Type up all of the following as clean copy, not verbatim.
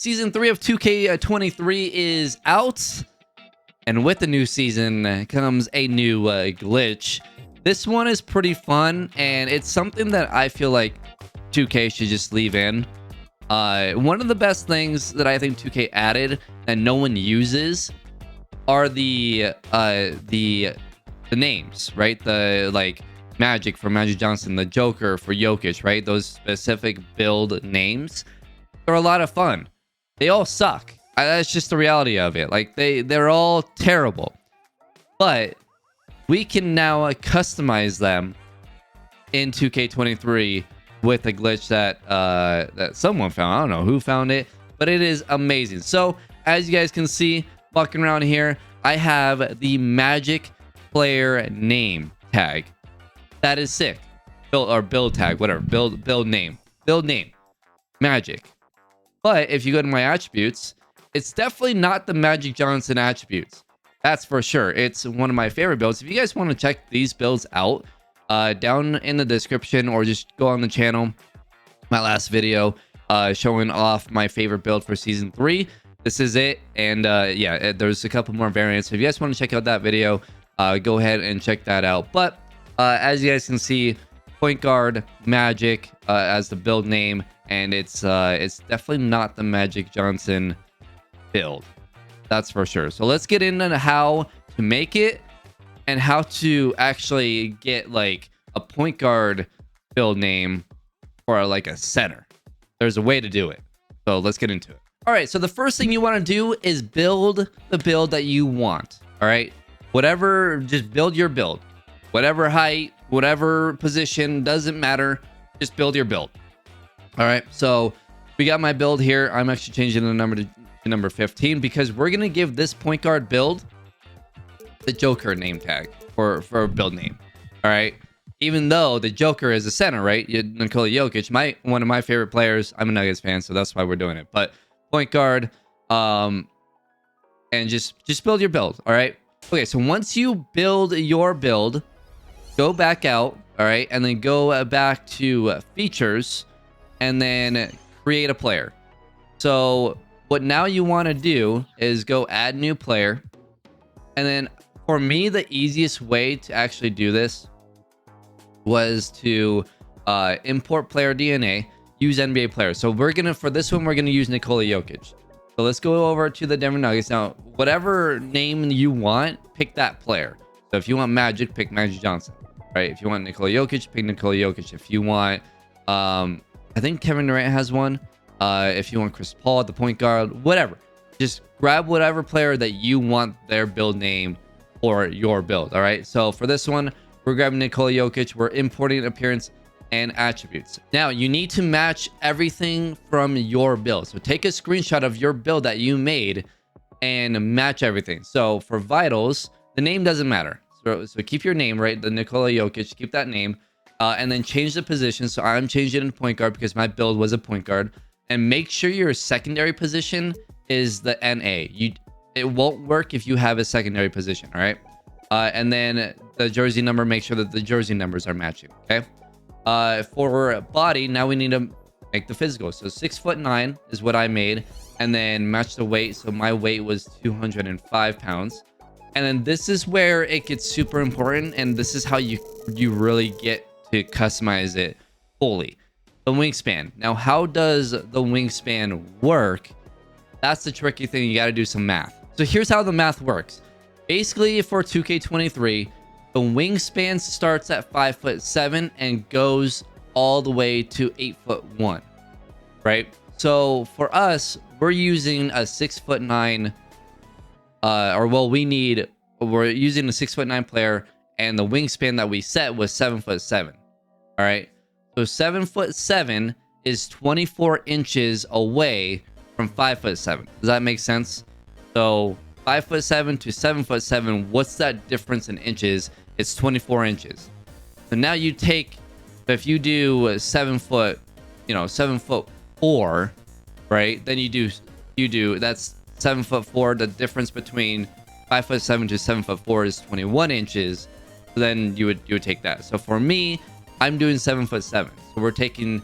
Season 3 of 2K23 is out, and with the new season comes a new glitch. This one is pretty fun, and it's something that I feel like 2K should just leave in. One of the best things that I think 2K added that no one uses are the names, right? The like Magic for Magic Johnson, the Joker for Jokic, right? Those specific build names. They're a lot of fun. They all suck. That's just the reality of it. Like they're all terrible. But we can now customize them in 2K23 with a glitch that that someone found. I don't know who found it, but it is amazing. So as you guys can see, walking around here, I have the Magic player name tag. That is sick. Build tag, whatever. Build name. Magic. But if you go to my attributes, it's definitely not the Magic Johnson attributes. That's for sure. It's one of my favorite builds. If you guys want to check these builds out, down in the description, or just go on the channel, my last video showing off my favorite build for season 3. This is it. And yeah, there's a couple more variants. So if you guys want to check out that video, go ahead and check that out. But as you guys can see, point guard Magic as the build name, and it's definitely not the Magic Johnson build. That's for sure. So let's get into how to make it and how to actually get like a point guard build name or like a center. There's a way to do it. So let's get into it. All right. So the first thing you want to do is build the build that you want. All right. Whatever, just build your build. Whatever height, whatever position, doesn't matter. Just build your build. All right. So we got my build here. I'm actually changing the number to number 15 because we're going to give this point guard build the Joker name tag for a build name. All right. Even though the Joker is a center, right? Nikola Jokic, one of my favorite players. I'm a Nuggets fan, so that's why we're doing it. But point guard, and just build your build. All right. Okay. So once you build your build, go back out. All right. And then go back to features and then create a player. So what now you want to do is go add new player. And then for me, the easiest way to actually do this was to import player DNA, use NBA player. So for this one, we're going to use Nikola Jokic. So let's go over to the Denver Nuggets. Now, whatever name you want, pick that player. So if you want Magic, pick Magic Johnson, right? If you want Nikola Jokic, pick Nikola Jokic. If you want, I think Kevin Durant has one. If you want Chris Paul at the point guard, whatever, just grab whatever player that you want their build name for your build. All right. So for this one, we're grabbing Nikola Jokic. We're importing appearance and attributes. Now you need to match everything from your build. So take a screenshot of your build that you made and match everything. So for vitals, the name doesn't matter. So keep your name, right? The Nikola Jokic, keep that name, and then change the position. So I'm changing it to point guard because my build was a point guard. And make sure your secondary position is the NA. It won't work if you have a secondary position, all right? And then the jersey number, make sure that the jersey numbers are matching, okay? For body, now we need to make the physical. So 6'9" is what I made, and then match the weight. So my weight was 205 pounds. And then this is where it gets super important, and this is how you really get to customize it fully. The wingspan. Now, how does the wingspan work? That's the tricky thing. You got to do some math. So here's how the math works. Basically, for 2K23, the wingspan starts at 5'7" and goes all the way to 8'1", right? So for us, we're using a 6'9", we're using a 6'9" player, and the wingspan that we set was 7'7". All right. So 7'7" is 24 inches away from 5'7". Does that make sense? So 5'7" to 7'7", what's that difference in inches? It's 24 inches. So now you take, if you do 7'4", right? Then you do that's 7'4". The difference between 5'7" to 7'4" is 21 inches. So then you would take that. So for me, I'm doing 7'7". So we're taking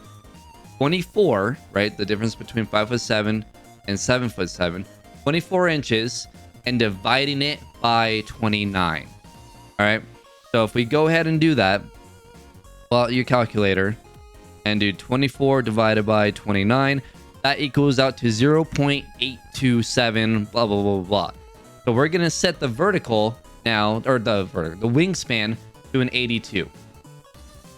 24, right? The difference between 5'7" and 7'7", 24 inches, and dividing it by 29. All right. So if we go ahead and do that, pull out your calculator and do 24 divided by 29, that equals out to 0.827, blah, blah, blah, blah. So we're going to set the vertical now, or the wingspan to an 82. All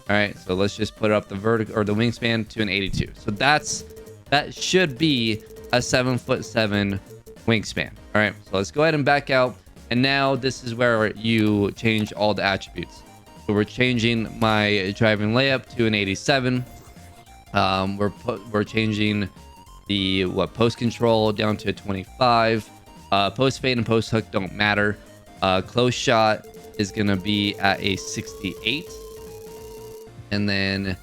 right. So let's just put up the vertical or the wingspan to an 82. So that should be a 7'7" wingspan. All right. So let's go ahead and back out. And now this is where you change all the attributes. So we're changing my driving layup to an 87. We're changing the post control down to a 25. Post fade and post hook don't matter. Close shot is gonna be at a 68, and then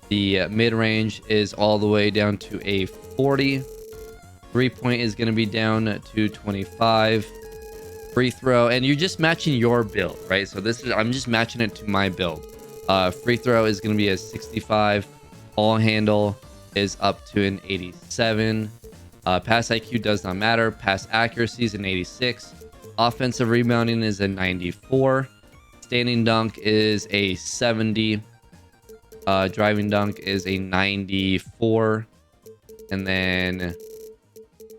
the mid range is all the way down to a 40. 3-point is gonna be down to 25. Free throw, and you're just matching your build, right? So I'm just matching it to my build. Free throw is going to be a 65. Ball handle is up to an 87. Pass IQ does not matter. Pass accuracy is an 86. Offensive rebounding is a 94. Standing dunk is a 70. Driving dunk is a 94. And then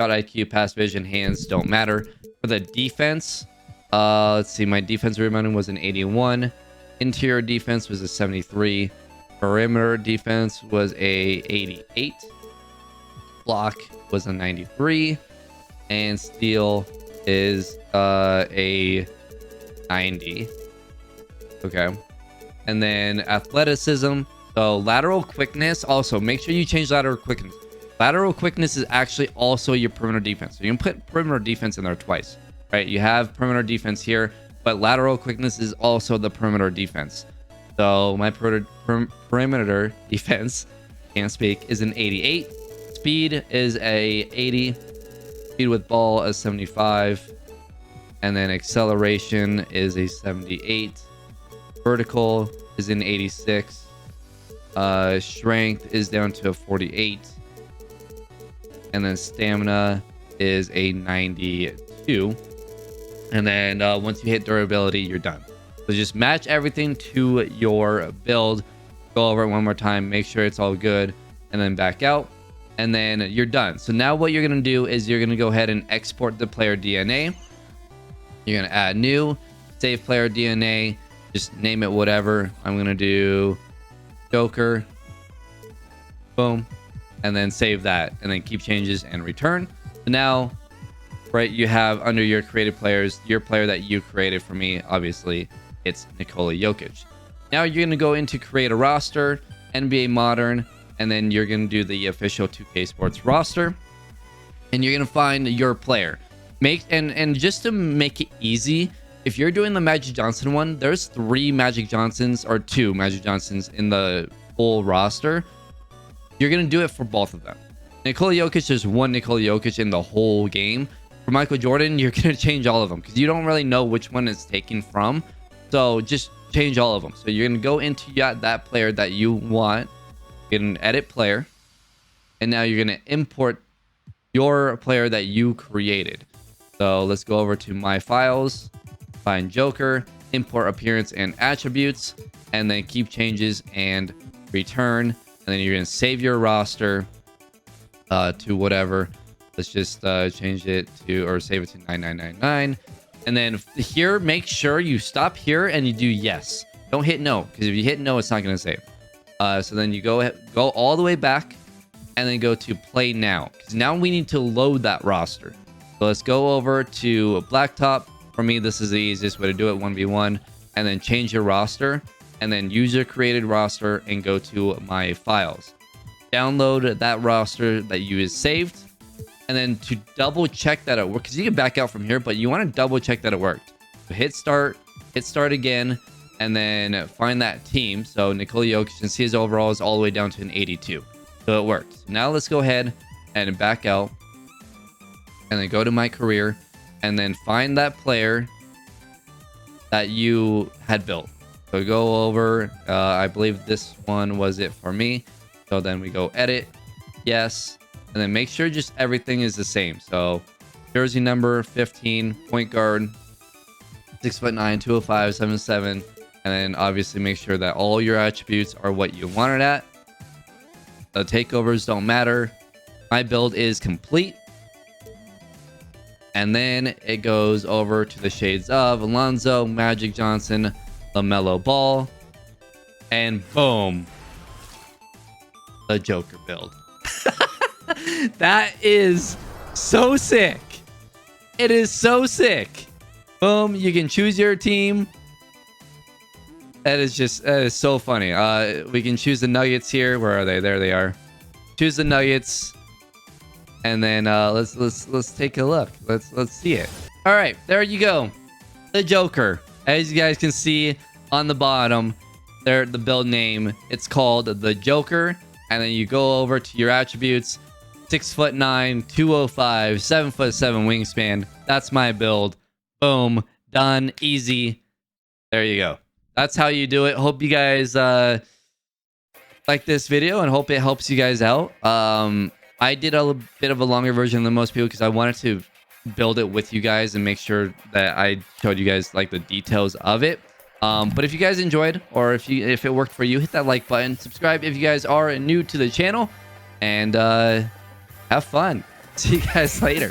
shot IQ, pass vision, hands don't matter. For the defense, let's see, my defense rebounding was an 81. Interior defense was a 73. Perimeter defense was a 88. Block was a 93. And steal is a 90. Okay. And then athleticism. So lateral quickness, also make sure you change lateral quickness. Lateral quickness is actually also your perimeter defense. So you can put perimeter defense in there twice, right? You have perimeter defense here, but lateral quickness is also the perimeter defense. So my perimeter defense, can't speak, is an 88. Speed is a 80. Speed with ball is 75. And then acceleration is a 78. Vertical is an 86. Strength is down to a 48. And then stamina is a 92. And then once you hit durability, you're done. So just match everything to your build. Go over it one more time. Make sure it's all good. And then back out. And then you're done. So now what you're going to do is you're going to go ahead and export the player DNA. You're going to add new. Save player DNA. Just name it whatever. I'm going to do Joker. Boom. And then save that, and then keep changes and return. So now, right, you have under your created players, your player that you created for me, obviously, it's Nikola Jokic. Now you're going to go into create a roster, NBA Modern, and then you're going to do the official 2K Sports roster, and you're going to find your player. And just to make it easy, if you're doing the Magic Johnson one, there's 3 Magic Johnsons or 2 Magic Johnsons in the full roster. You're going to do it for both of them. Nikola Jokic, there's 1 Nikola Jokic in the whole game. For Michael Jordan, you're going to change all of them because you don't really know which one it's taken from. So just change all of them. So you're going to go into that player that you want. You're going to edit player. And now you're going to import your player that you created. So let's go over to My Files, find Joker, import appearance and attributes, and then keep changes and return. And then you're going to save your roster to whatever. Let's just change it to, or save it to 9999. And then here, make sure you stop here and you do yes. Don't hit no, because if you hit no, it's not going to save. So then you go all the way back and then go to play now. Because now we need to load that roster. So let's go over to Blacktop. For me, this is the easiest way to do it, 1v1. And then change your roster. And then user created roster and go to My Files. Download that roster that you saved. And then to double check that it worked, because you can back out from here, but you want to double check that it worked. So hit start again, and then find that team. So Nikola Jokic, and see his overall is all the way down to an 82. So it worked. Now let's go ahead and back out. And then go to my career. And then find that player that you had built. So go over, I believe this one was it for me. So then we go edit, yes, and then make sure just everything is the same. So jersey number 15, point guard, 6'9", 205, 7'7", and then obviously make sure that all your attributes are what you wanted at. The takeovers don't matter. My build is complete. And then it goes over to the shades of Alonzo, Magic Johnson, LaMelo Ball, and boom, the Joker build. That is so sick. It is so sick. Boom, you can choose your team. That is so funny. We can choose the Nuggets here. Where are they? There they are. Choose the Nuggets. And then let's take a look. Let's see it. All right, there you go. The Joker. As you guys can see on the bottom, there the build name. It's called the Joker. And then you go over to your attributes. 6'9", 205, 7'7" wingspan. That's my build. Boom, done, easy. There you go. That's how you do it. Hope you guys like this video and hope it helps you guys out. I did a bit of a longer version than most people because I wanted to build it with you guys and make sure that I showed you guys like the details of it. But if you guys enjoyed, or if it worked for you, hit that like button, subscribe if you guys are new to the channel, and have fun. See you guys later.